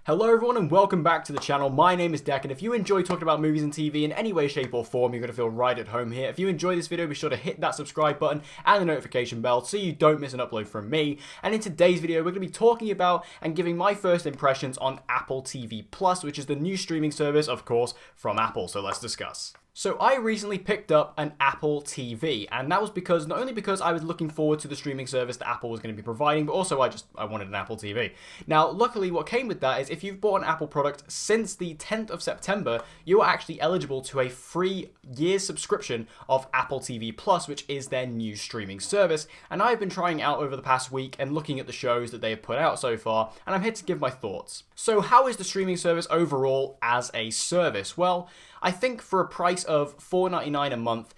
Hello everyone and welcome back to the channel. My name is Declan. If you enjoy talking about movies and TV in any way, shape or form, you're going to feel right at home here. If you enjoy this video, be sure to hit that subscribe button and the notification bell so you don't miss an upload from me. And in today's video, we're going to be talking about and giving my first impressions on Apple TV Plus, which is the new streaming service, of course, from Apple. So let's discuss. So I recently picked up an Apple TV, and that was because, not only because I was looking forward to the streaming service that Apple was going to be providing, but also I wanted an Apple TV. Now, luckily what came with that is if you've bought an Apple product since the 10th of September, you are actually eligible to a free year's subscription of Apple TV Plus, which is their new streaming service. And I've been trying it out over the past week and looking at the shows that they have put out so far, and I'm here to give my thoughts. So how is the streaming service overall as a service? Well, I think for a price of $4.99 a month,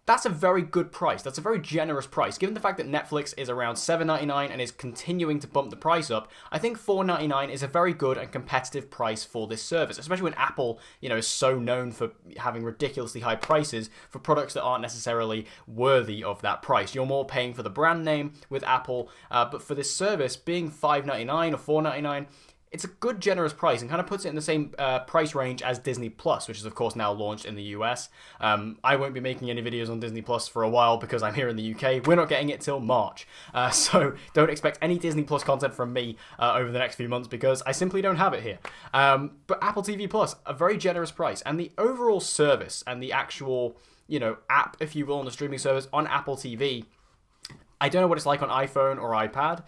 that's a very good price. That's a very generous price. Given the fact that Netflix is around $7.99 and is continuing to bump the price up, I think $4.99 is a very good and competitive price for this service, especially when Apple, is so known for having ridiculously high prices for products that aren't necessarily worthy of that price. You're more paying for the brand name with Apple, but for this service, being $5.99 or $4.99, it's a good, generous price and kind of puts it in the same price range as Disney Plus, which is, of course, now launched in the US. I won't be making any videos on Disney Plus for a while because I'm here in the UK. We're not getting it till March. So don't expect any Disney Plus content from me over the next few months because I simply don't have it here. But Apple TV Plus, a very generous price. And the overall service and the actual, app, if you will, on the streaming service on Apple TV, I don't know what it's like on iPhone or iPad,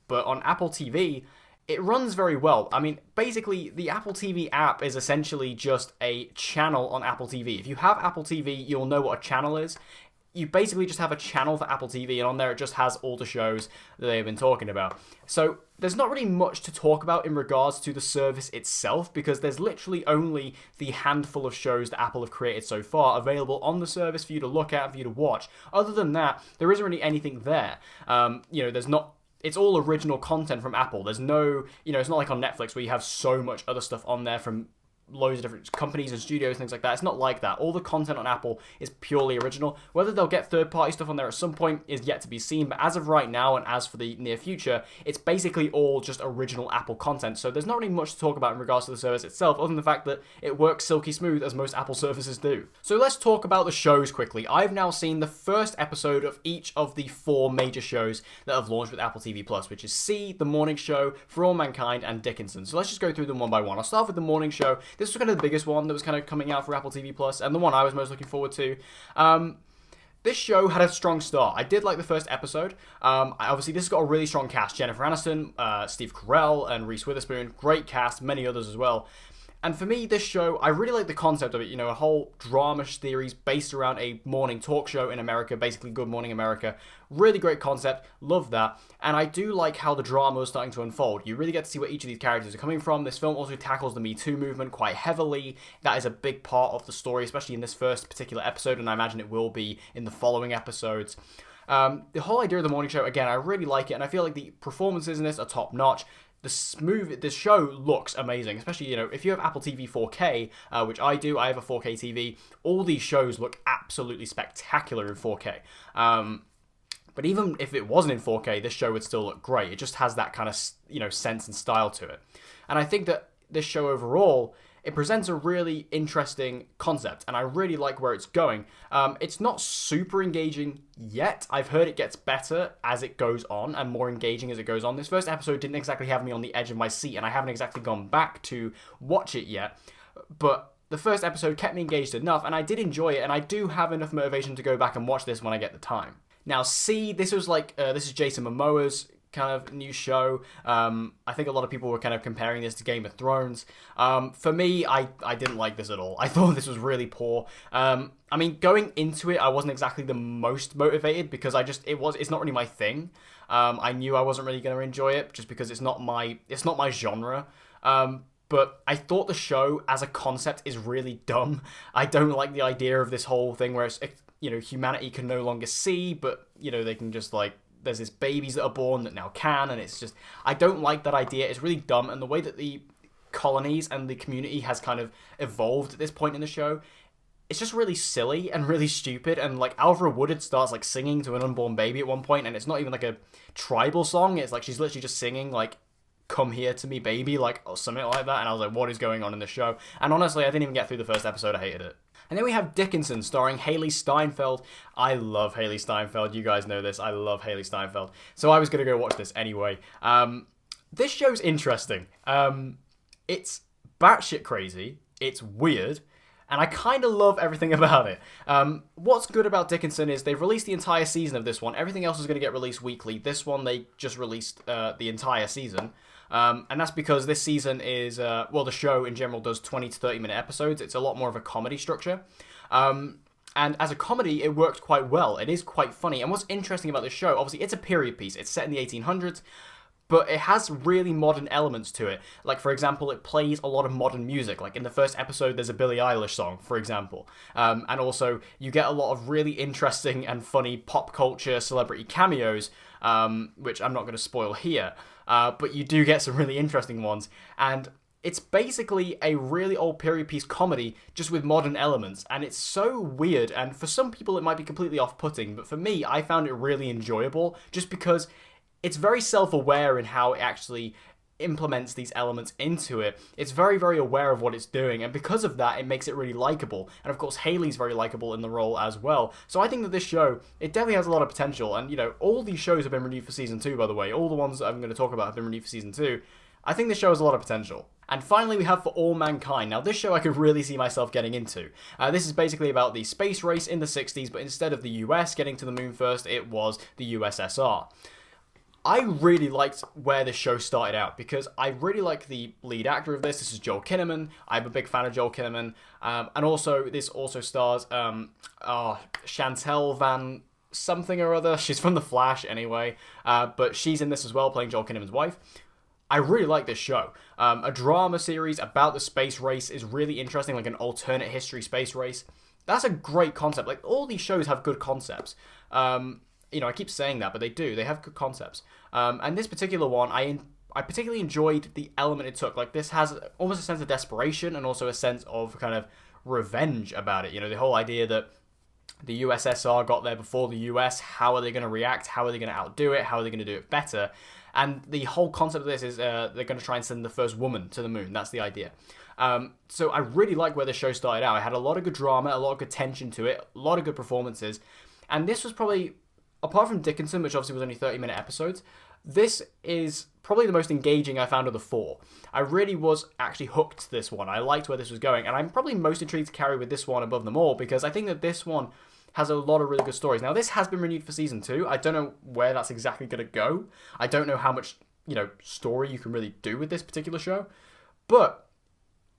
but on Apple TV, it runs very well. I mean, basically, the Apple TV app is essentially just a channel on Apple TV. If you have Apple TV, you'll know what a channel is. You basically just have a channel for Apple TV, and on there it just has all the shows that they've been talking about. So there's not really much to talk about in regards to the service itself, because there's literally only the handful of shows that Apple have created so far available on the service for you to look at, for you to watch. Other than that, there isn't really anything there. There's not... It's all original content from Apple. There's no, it's not like on Netflix where you have so much other stuff on there from loads of different companies and studios, things like that. It's not like that. All the content on Apple is purely original. Whether they'll get third-party stuff on there at some point is yet to be seen, but as of right now and as for the near future, it's basically all just original Apple content. So there's not really much to talk about in regards to the service itself, other than the fact that it works silky smooth as most Apple services do. So let's talk about the shows quickly. I've now seen the first episode of each of the 4 major shows that have launched with Apple TV Plus, which is See, The Morning Show, For All Mankind, and Dickinson. So let's just go through them one by one. I'll start with The Morning Show. This was kind of the biggest one that was kind of coming out for Apple TV Plus, and the one I was most looking forward to. This show had a strong start. I did like the first episode. Obviously, this has got a really strong cast. Jennifer Aniston, Steve Carell, and Reese Witherspoon. Great cast, many others as well. And for me, this show, I really like the concept of it, a whole drama series based around a morning talk show in America, basically Good Morning America. Really great concept, love that. And I do like how the drama is starting to unfold. You really get to see where each of these characters are coming from. This film also tackles the Me Too movement quite heavily. That is a big part of the story, especially in this first particular episode, and I imagine it will be in the following episodes. The whole idea of the morning show, again, I really like it, and I feel like the performances in this are top-notch. This show looks amazing, especially, if you have Apple TV 4K, which I do, I have a 4K TV, all these shows look absolutely spectacular in 4K. But even if it wasn't in 4K, this show would still look great. It just has that kind of, sense and style to it. And I think that this show overall, it presents a really interesting concept, and I really like where it's going. It's not super engaging yet. I've heard it gets better as it goes on and more engaging as it goes on. This first episode didn't exactly have me on the edge of my seat, and I haven't exactly gone back to watch it yet. But the first episode kept me engaged enough, and I did enjoy it, and I do have enough motivation to go back and watch this when I get the time. Now, See, this is Jason Momoa's kind of new show. I think a lot of people were kind of comparing this to Game of Thrones. For me, I didn't like this at all. I thought this was really poor. I mean, going into it, I wasn't exactly the most motivated because it's not really my thing. I knew I wasn't really going to enjoy it just because it's not my genre. But I thought the show as a concept is really dumb. I don't like the idea of this whole thing where it's, humanity can no longer see, but, they can just there's these babies that are born that now can, and it's just, I don't like that idea. It's really dumb, and the way that the colonies and the community has kind of evolved at this point in the show, it's just really silly and really stupid, and Alvaro Woodard starts singing to an unborn baby at one point, and it's not even a tribal song. It's she's literally just singing come here to me, baby, like, or something like that. And I was like, what is going on in the show? And honestly, I didn't even get through the first episode. I hated it. And then we have Dickinson, starring Haley Steinfeld. I love Haley Steinfeld. You guys know this. I love Haley Steinfeld. So I was going to go watch this anyway. This show's interesting. It's batshit crazy. It's weird. And I kind of love everything about it. What's good about Dickinson is they've released the entire season of this one. Everything else is going to get released weekly. This one, they just released the entire season. And that's because this season is, the show in general does 20 to 30 minute episodes. It's a lot more of a comedy structure. And as a comedy, it worked quite well. It is quite funny. And what's interesting about this show, obviously, it's a period piece. It's set in the 1800s. But it has really modern elements to it. Like, for example, it plays a lot of modern music. Like, in the first episode, there's a Billie Eilish song, for example. And also, you get a lot of really interesting and funny pop culture celebrity cameos, which I'm not going to spoil here. But you do get some really interesting ones. And it's basically a really old period piece comedy, just with modern elements. And it's so weird. And for some people, it might be completely off-putting. But for me, I found it really enjoyable, just because it's very self-aware in how it actually implements these elements into it. It's very, very aware of what it's doing, and because of that, it makes it really likable. And of course, Haley's very likable in the role as well. So I think that this show, it definitely has a lot of potential. And, you know, all these shows have been renewed for Season 2, by the way. All the ones that I'm going to talk about have been renewed for Season 2. I think this show has a lot of potential. And finally, we have For All Mankind. Now, this show I could really see myself getting into. This is basically about the space race in the 60s, but instead of the US getting to the moon first, it was the USSR. I really liked where this show started out, because I really like the lead actor of this. This is Joel Kinnaman. I'm a big fan of Joel Kinnaman. And also, this also stars Chantel Van something or other. She's from The Flash anyway. But she's in this as well, playing Joel Kinnaman's wife. I really like this show. A drama series about the space race is really interesting, like an alternate history space race. That's a great concept. Like, all these shows have good concepts. You know, I keep saying that, but they do. They have good concepts. And this particular one, I particularly enjoyed the element it took. Like, this has almost a sense of desperation and also a sense of kind of revenge about it. You know, the whole idea that the USSR got there before the US. How are they going to react? How are they going to outdo it? How are they going to do it better? And the whole concept of this is they're going to try and send the first woman to the moon. That's the idea. So I really like where the show started out. It had a lot of good drama, a lot of good tension to it, a lot of good performances. And this was probably, apart from Dickinson, which obviously was only 30-minute episodes, this is probably the most engaging I found of the four. I really was actually hooked to this one. I liked where this was going, and I'm probably most intrigued to carry with this one above them all, because I think that this one has a lot of really good stories. Now, this has been renewed for Season 2. I don't know where that's exactly going to go. I don't know how much, story you can really do with this particular show. But,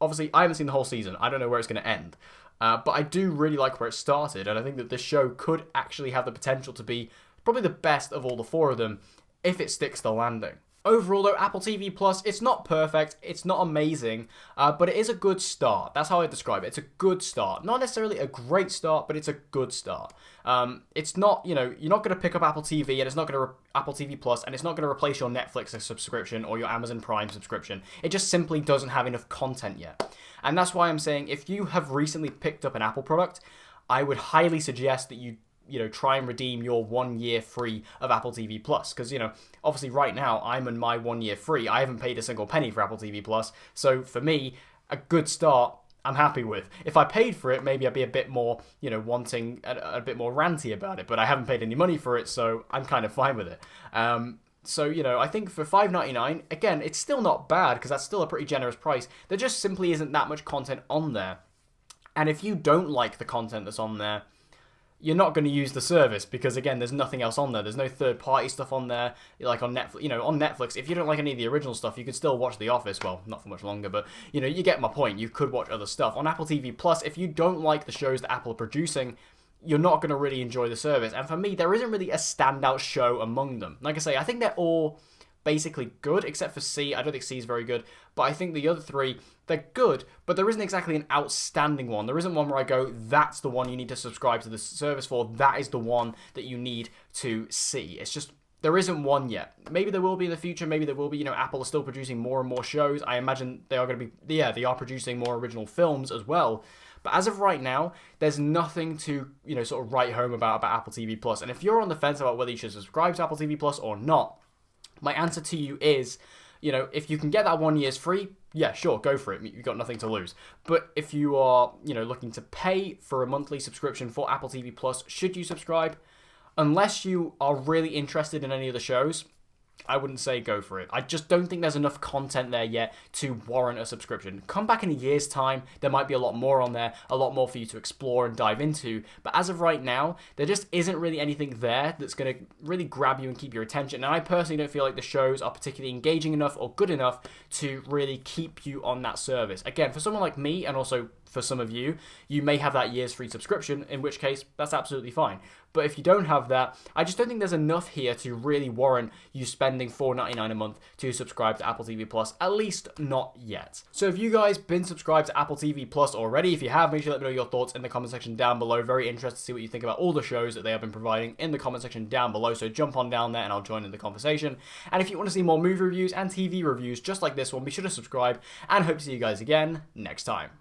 obviously, I haven't seen the whole season. I don't know where it's going to end. But I do really like where it started, and I think that this show could actually have the potential to be probably the best of all the four of them if it sticks the landing. Overall, though, Apple TV Plus, it's not perfect, it's not amazing, but it is a good start. That's how I describe it. It's a good start. Not necessarily a great start, but it's a good start. It's not, you're not going to pick up Apple TV, and it's not going to Apple TV Plus, and it's not going to replace your Netflix subscription or your Amazon Prime subscription. It just simply doesn't have enough content yet. And that's why I'm saying, if you have recently picked up an Apple product, I would highly suggest that you try and redeem your 1 year free of Apple TV Plus. Because, obviously right now, I'm in my 1 year free. I haven't paid a single penny for Apple TV Plus. So for me, a good start, I'm happy with. If I paid for it, maybe I'd be a bit more, wanting a bit more ranty about it. But I haven't paid any money for it, so I'm kind of fine with it. So, I think for $5.99, again, it's still not bad, because that's still a pretty generous price. There just simply isn't that much content on there. And if you don't like the content that's on there, you're not going to use the service, because again, there's nothing else on there. There's no third-party stuff on there, like on Netflix. On Netflix, if you don't like any of the original stuff, you could still watch The Office. Well, not for much longer, but you get my point. You could watch other stuff on Apple TV Plus. If you don't like the shows that Apple are producing, you're not going to really enjoy the service. And for me, there isn't really a standout show among them. Like I say, I think they're all basically good, except for C. I don't think C is very good, but I think the other three, they're good, but there isn't exactly an outstanding one. There isn't one where I go, that's the one you need to subscribe to the service for, that is the one that you need to see. It's just, there isn't one yet. Maybe there will be in the future, maybe there will be, Apple is still producing more and more shows. I imagine they are going to be, they are producing more original films as well. But as of right now, there's nothing to, sort of write home about Apple TV Plus. And if you're on the fence about whether you should subscribe to Apple TV Plus or not, my answer to you is, you know, if you can get that 1 year's free, yeah, sure, go for it. You've got nothing to lose. But if you are, you know, looking to pay for a monthly subscription for Apple TV Plus, should you subscribe? Unless you are really interested in any of the shows, I wouldn't say go for it. I just don't think there's enough content there yet to warrant a subscription. Come back in a year's time, there might be a lot more on there, a lot more for you to explore and dive into. But as of right now, there just isn't really anything there that's going to really grab you and keep your attention. And I personally don't feel like the shows are particularly engaging enough or good enough to really keep you on that service. Again, for someone like me, and also for some of you, you may have that year's free subscription, in which case that's absolutely fine. But if you don't have that, I just don't think there's enough here to really warrant you spending $4.99 a month to subscribe to Apple TV Plus, at least not yet. So have you guys been subscribed to Apple TV Plus already? If you have, make sure to let me know your thoughts in the comment section down below. Very interested to see what you think about all the shows that they have been providing in the comment section down below, so jump on down there and I'll join in the conversation. And if you want to see more movie reviews and TV reviews just like this one, be sure to subscribe, and hope to see you guys again next time.